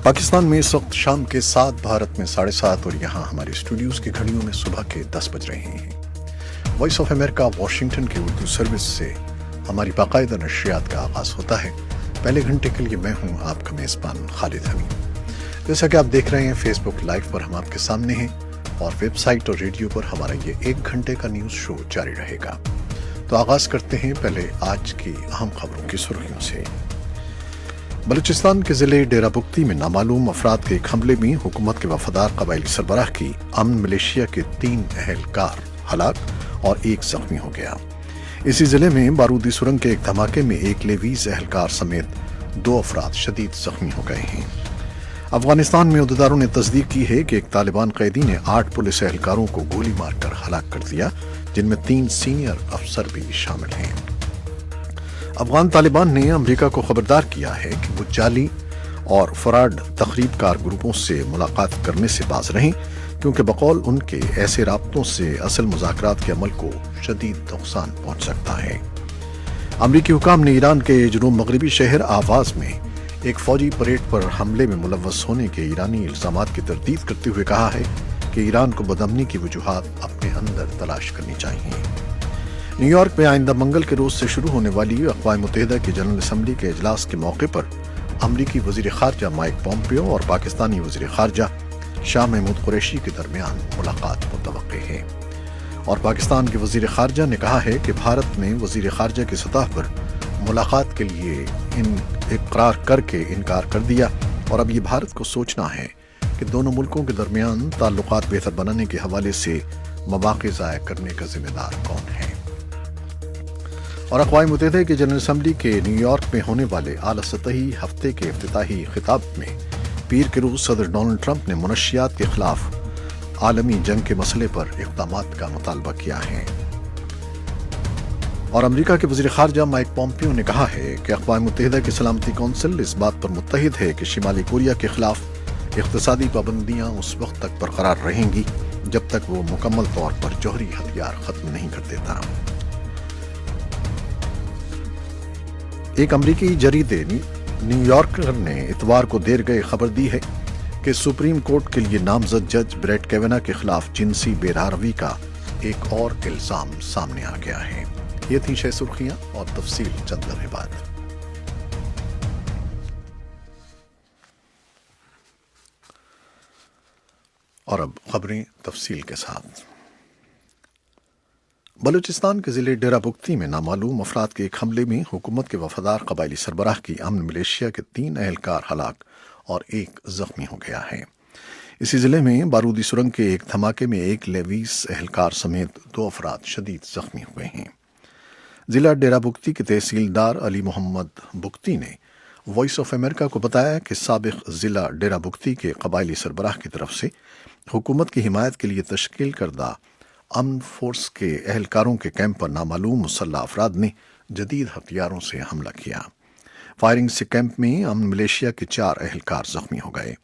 पाकिस्तान में इस वक्त शाम के 7, भारत में 7:30 और यहाँ हमारे स्टूडियोज की घड़ियों में सुबह के 10 बज रहे हैं। वॉइस ऑफ अमेरिका वाशिंगटन की उर्दू सर्विस से हमारी बाकायदा नशरियात का आगाज होता है। पहले घंटे के लिए मैं हूँ आपका मेज़बान खालिद हमीद। जैसा कि आप देख रहे हैं, फेसबुक लाइव पर हम आपके सामने हैं और वेबसाइट और रेडियो पर हमारा ये 1 घंटे का न्यूज़ शो जारी रहेगा। तो आगाज करते हैं पहले आज की अहम खबरों की सुर्खियों से। बलूचिस्तान के ज़िले डेरा बुगती में नामालूम अफराद के एक हमले में हुकूमत के वफादार कबायली सरबराह की अमन मिलिशिया के 3 अहलकार हलाक और 1 जख्मी हो गया। इसी ज़िले में बारूदी सुरंग के एक धमाके में 1 लेवीज़ अहलकार समेत 2 अफराद शदीद जख्मी हो गए हैं। अफगानिस्तान में अहदेदारों ने तस्दीक की है कि एक तालिबान कैदी ने 8 पुलिस एहलकारों को गोली मारकर हलाक कर दिया, जिनमें 3 सीनियर अफसर भी शामिल हैं। अफगान तालिबान ने अमेरिका को खबरदार किया है कि वो जाली और फराड तखरीबकार ग्रुपों से मुलाकात करने से बाज रहें, क्योंकि बकौल उनके ऐसे राब्तों से असल मुज़ाकरात के अमल को शदीद नुकसान पहुंच सकता है। अमरीकी हुकाम ने ईरान के जनूब मगरबी शहर आवाज में एक फौजी परेड पर हमले में मुलव्वस होने के ईरानी इल्जामात की तरदीद करते हुए कहा है कि ईरान को बदअमनी की वजूहात अपने अंदर तलाश करनी चाहिए। न्यूयॉर्क में आइंदा मंगल के रोज से शुरू होने वाली अक़वाम मुत्तहिदा की जनरल असम्बली के इजलास के मौके पर अमरीकी वज़ीर ख़ारजा माइक पॉम्पियो और पाकिस्तानी वज़ीर ख़ारजा शाह महमूद कुरैशी के दरमियान मुलाकात मुतवक्के है। और पाकिस्तान के वज़ीर ख़ारजा ने कहा है कि भारत ने वज़ीर ख़ारजा की सतह पर मुलाकात के लिए इकरार करके इनकार कर दिया और अब ये भारत को सोचना है कि दोनों मुल्कों के दरमियान ताल्लुकात बेहतर बनाने के हवाले से मौक़े ज़ाया करने का जिम्मेदार कौन है। और अक़वाम मुत्तहिदा की जनरल असम्बली के न्यूयॉर्क में होने वाले आला सतही हफ्ते के इफ्तिताही खिताब में पीर के रोज़ सदर डोनाल्ड ट्रंप ने मुनशियात के खिलाफ आलमी जंग के मसले पर इक़दामात का मुतालबा किया है। और अमेरिका के वज़ीर ख़ारजा माइक पॉम्पियो ने कहा है कि अक़वाम मुत्तहिदा की सलामती कौंसिल इस बात पर मुत्तहिद है कि शिमाली कोरिया के खिलाफ इक़्तिसादी पाबंदियाँ उस वक्त तक बरकरार रहेंगी जब तक वो मुकम्मल तौर पर जौहरी हथियार ख़त्म नहीं कर देता। एक अमरीकी जरीदे न्यूयॉर्कर ने इतवार को देर गए खबर दी है कि सुप्रीम कोर्ट के लिए नामजद जज ब्रेट कैवेना के खिलाफ जिनसी बेरहरवी का एक और इल्जाम सामने आ गया है। ये थी 6 सुर्खियां और तफसील चंद लम्हे बाद। और अब खबरें तफसील के साथ। बलूचिस्तान के ज़िले डेरा बुगती में नामालूम अफराद के एक हमले में हुकूमत के वफादार कबायली सरबराह की अमन मिलिशिया के 3 अहलकार हलाक और 1 जख्मी हो गया है। इसी ज़िले में बारूदी सुरंग के एक धमाके में 1 लेवीज़ अहलकार समेत 2 अफराद शदीद जख्मी हुए हैं। ज़िला डेरा बुगती के तहसीलदार अली मोहम्मद बुगती ने वॉइस ऑफ अमेरिका को बताया कि साबिक़ ज़िला डेरा बुगती के कबायली सरबराह की तरफ से हुकूमत की हिमायत के लिए तश्कील करदा अमन फोर्स के अहलकारों के कैंप पर नामालूम मुसल्लह अफराद ने जदीद हथियारों से हमला किया। फायरिंग से कैंप में अमन मिलिशिया के 4 अहलकार जख्मी हो गए।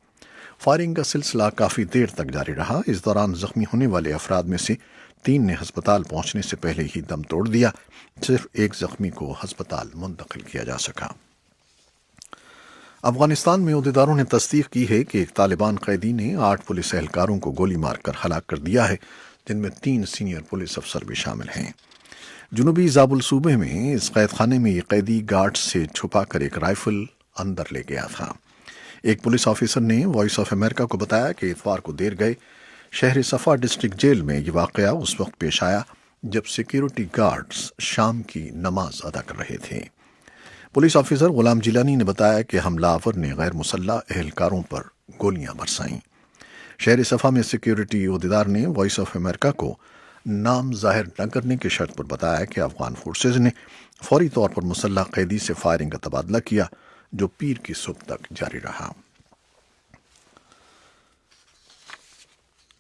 फायरिंग का सिलसिला काफ़ी देर तक जारी रहा। इस दौरान जख्मी होने वाले अफराद में से 3 ने हस्पताल पहुंचने से पहले ही दम तोड़ दिया। सिर्फ 1 जख्मी को हस्पताल मुंतकिल किया जा सका। अफगानिस्तान में अहदेदारों ने तस्दीक की है कि एक तालिबान कैदी ने 8 पुलिस एहलकारों को गोली मारकर हलाक कर दिया है, जिनमें 3 सीनियर पुलिस अफसर भी शामिल हैं। जुनूबी ज़ाबुल सूबे में इस कैद खाने में ये कैदी गार्ड से छुपा कर एक राइफल अंदर ले गया था। एक पुलिस ऑफिसर ने वॉइस ऑफ अमेरिका को बताया कि इतवार को देर गए शहर सफ़ा डिस्ट्रिक्ट जेल में ये वाक़या उस वक्त पेश आया जब सिक्योरिटी गार्ड्स शाम की नमाज अदा कर रहे थे। पुलिस ऑफिसर गुलाम जिलानी ने बताया कि हमलावर ने गैर मुसल्लह एहलकारों पर गोलियां बरसाईं। शहर सफ़ा में सिक्योरिटी अहदेदार ने वॉइस ऑफ अमेरिका को नाम जाहिर न करने की शर्त पर बताया कि अफगान फोर्सेज ने फौरी तौर पर मुसल्लह कैदी से फायरिंग का तबादला किया, जो पीर की सुबह तक जारी रहा।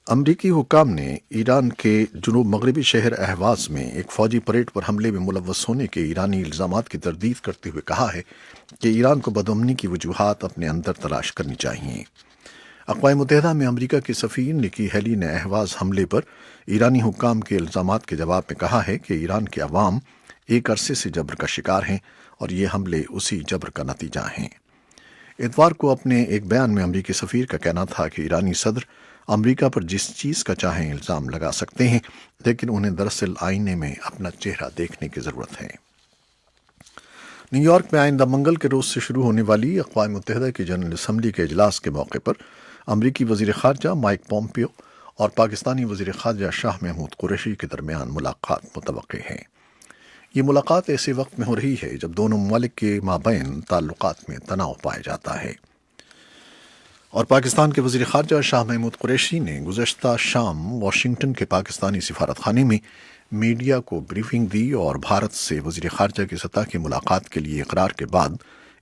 अमरीकी हुक्काम ने ईरान के जुनूब मगरबी शहर अहवाज में एक फौजी परेड पर हमले में मुलव्वस होने के ईरानी इल्जामात की तरदीद करते हुए कहा है कि ईरान को बदअमनी की वजूहात अपने अंदर तलाश करनी चाहिए। अक़वाम मुत्तहिदा में अमरीका की सफ़ीर निकी हेली ने अहवाज हमले पर ईरानी हुक्काम के इल्जामात के जवाब में कहा है कि ईरान के अवाम एक अरसे से जबर का शिकार हैं और ये हमले उसी जबर का नतीजा हैं। اتوار کو اپنے ایک بیان میں امریکی سفیر کا کہنا تھا کہ ایرانی صدر امریکہ پر جس چیز کا چاہیں الزام لگا سکتے ہیں، لیکن انہیں دراصل آئینے میں اپنا چہرہ دیکھنے کی ضرورت ہے۔ نیو یارک میں آئندہ منگل کے روز سے شروع ہونے والی اقوام متحدہ کی جنرل اسمبلی کے اجلاس کے موقع پر امریکی وزیر خارجہ مائک پومپیو اور پاکستانی وزیر خارجہ شاہ محمود قریشی کے درمیان ملاقات متوقع ہے۔ یہ ملاقات ایسے وقت میں ہو رہی ہے جب دونوں ممالک کے مابین تعلقات میں تناؤ پایا جاتا ہے، اور پاکستان کے وزیر خارجہ شاہ محمود قریشی نے گزشتہ شام واشنگٹن کے پاکستانی سفارت خانے میں میڈیا کو بریفنگ دی اور بھارت سے وزیر خارجہ کی سطح کی ملاقات کے لیے اقرار کے بعد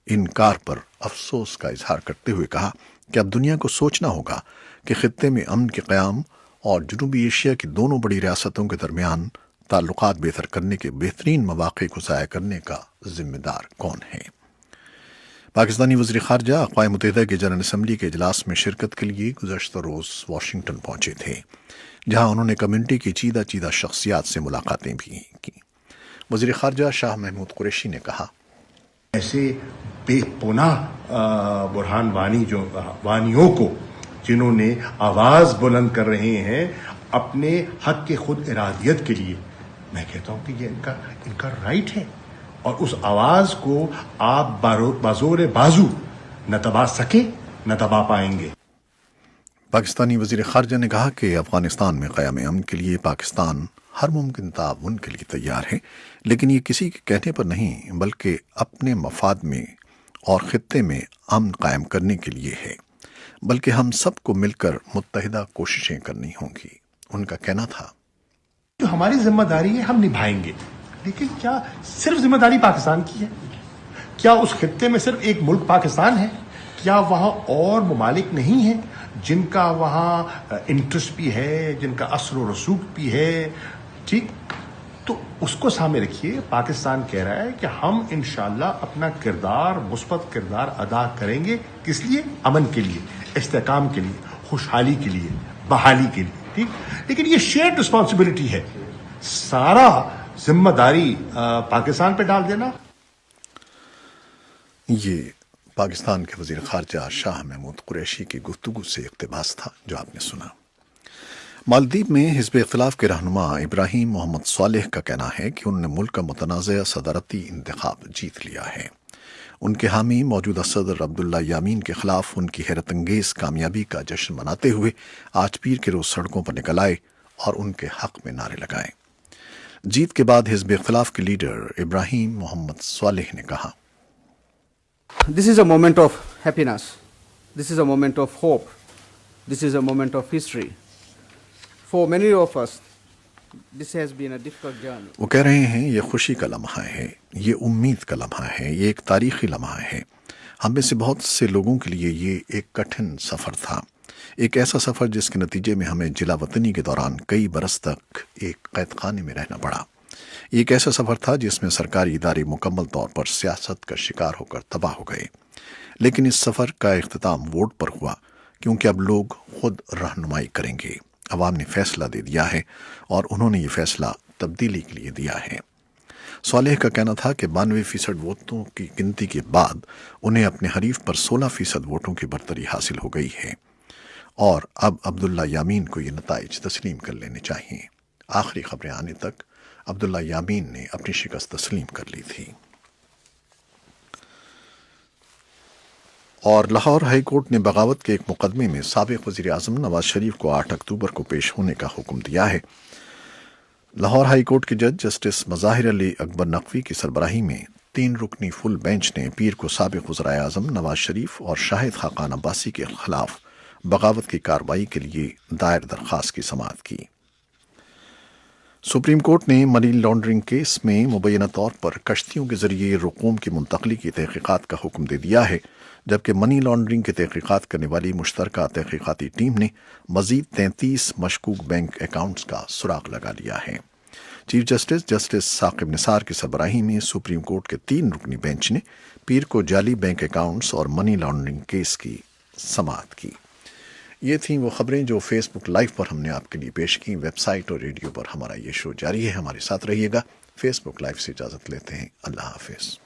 انکار پر افسوس کا اظہار کرتے ہوئے کہا کہ اب دنیا کو سوچنا ہوگا کہ خطے میں امن کے قیام اور جنوبی ایشیا کی دونوں بڑی ریاستوں کے درمیان تعلقات بہتر کرنے کے بہترین مواقع کو ضائع کرنے کا ذمہ دار کون ہے۔ پاکستانی وزیر خارجہ اقوام متحدہ کے جنرل اسمبلی کے اجلاس میں شرکت کے لیے گزشتہ روز واشنگٹن پہنچے تھے، جہاں انہوں نے کمیونٹی کی چیدہ شخصیات سے ملاقاتیں بھی کی۔ وزیر خارجہ شاہ محمود قریشی نے کہا، ایسے بے پناہ برہان وانیوں کو جنہوں نے آواز بلند کر رہے ہیں اپنے حق کے خود ارادیت کے لیے، میں کہتا ہوں کہ یہ ان کا رائٹ ہے، اور اس آواز کو آپ بازور بازو نہ دبا سکے نہ دبا پائیں گے۔ پاکستانی وزیر خارجہ نے کہا کہ افغانستان میں قیام امن کے لیے پاکستان ہر ممکن تعاون کے لیے تیار ہے، لیکن یہ کسی کے کہنے پر نہیں بلکہ اپنے مفاد میں اور خطے میں امن قائم کرنے کے لیے ہے، بلکہ ہم سب کو مل کر متحدہ کوششیں کرنی ہوں گی۔ ان کا کہنا تھا، جو ہماری ذمہ داری ہے ہم نبھائیں گے، لیکن کیا صرف ذمہ داری پاکستان کی ہے؟ کیا اس خطے میں صرف ایک ملک پاکستان ہے؟ کیا وہاں اور ممالک نہیں ہیں جن کا وہاں انٹرسٹ بھی ہے، جن کا اثر و رسوخ بھی ہے؟ ٹھیک، تو اس کو سامنے رکھیے۔ پاکستان کہہ رہا ہے کہ ہم انشاءاللہ اپنا کردار، مثبت کردار ادا کریں گے۔ کس لیے؟ امن کے لیے، استحکام کے لیے، خوشحالی کے لیے، بحالی کے لیے۔ ٹھیک، لیکن یہ شیئرڈ رسپانسبلٹی ہے، سارا ذمہ داری پاکستان پہ ڈال دینا۔ یہ پاکستان کے وزیر خارجہ شاہ محمود قریشی کی گفتگو سے اقتباس تھا جو آپ نے سنا۔ مالدیپ میں حزب اختلاف کے رہنما ابراہیم محمد صالح کا کہنا ہے کہ انہوں نے ملک کا متنازع صدارتی انتخاب جیت لیا ہے۔ ان کے حامی موجودہ صدر عبداللہ یامین کے خلاف ان کی حیرت انگیز کامیابی کا جشن مناتے ہوئے آج پیر کے روز سڑکوں پر نکل آئے اور ان کے حق میں نعرے لگائے۔ جیت کے بعد حزب اختلاف کے لیڈر ابراہیم محمد صالح نے کہا، This is a moment of happiness. This is a moment of hope. This is a moment of history. For many of us, this has been a difficult journey. وہ کہہ رہے ہیں یہ خوشی کا لمحہ ہے، یہ امید کا لمحہ ہے، یہ ایک تاریخی لمحہ ہے۔ ہم میں سے بہت سے لوگوں کے لیے یہ ایک کٹھن سفر تھا، ایک ایسا سفر جس کے نتیجے میں ہمیں جلا وطنی کے دوران کئی برس تک ایک قید خانے میں رہنا پڑا۔ یہ ایک ایسا سفر تھا جس میں سرکاری ادارے مکمل طور پر سیاست کا شکار ہو کر تباہ ہو گئے، لیکن اس سفر کا اختتام ووٹ پر ہوا، کیونکہ اب لوگ خود رہنمائی کریں گے۔ عوام نے فیصلہ دے دیا ہے اور انہوں نے یہ فیصلہ تبدیلی کے لیے دیا ہے۔ صالح کا کہنا تھا کہ 92% ووٹوں کی گنتی کے بعد انہیں اپنے حریف پر 16% ووٹوں کی برتری حاصل ہو گئی ہے، اور اب عبداللہ یامین کو یہ نتائج تسلیم کر لینے چاہیے۔ آخری خبریں آنے تک عبداللہ یامین نے اپنی شکست تسلیم کر لی تھی۔ اور لاہور ہائی کورٹ نے بغاوت کے ایک مقدمے میں سابق وزیر اعظم نواز شریف کو 8 اکتوبر کو پیش ہونے کا حکم دیا ہے۔ لاہور ہائی کورٹ کے جج جسٹس مظاہر علی اکبر نقوی کی سربراہی میں 3 رکنی فل بینچ نے پیر کو سابق وزرائے اعظم نواز شریف اور شاہد خاقان عباسی کے خلاف بغاوت کی کارروائی کے لیے دائر درخواست کی سماعت کی۔ سپریم کورٹ نے منی لانڈرنگ کیس میں مبینہ طور پر کشتیوں کے ذریعے رقوم کی منتقلی کی تحقیقات کا حکم دے دیا ہے، جبکہ منی لانڈرنگ کی تحقیقات کرنے والی مشترکہ تحقیقاتی ٹیم نے مزید 33 مشکوک بینک اکاؤنٹس کا سراغ لگا لیا ہے۔ چیف جسٹس ثاقب نثار کی سربراہی میں سپریم کورٹ کے 3 رکنی بینچ نے پیر کو جعلی بینک اکاؤنٹس اور منی لانڈرنگ کیس کی سماعت کی۔ یہ تھیں وہ خبریں جو فیس بک لائیو پر ہم نے آپ کے لیے پیش کی۔ ویب سائٹ اور ریڈیو پر ہمارا یہ شو جاری ہے، ہمارے ساتھ رہیے گا۔ فیس بک لائیو سے اجازت لیتے ہیں، اللہ حافظ۔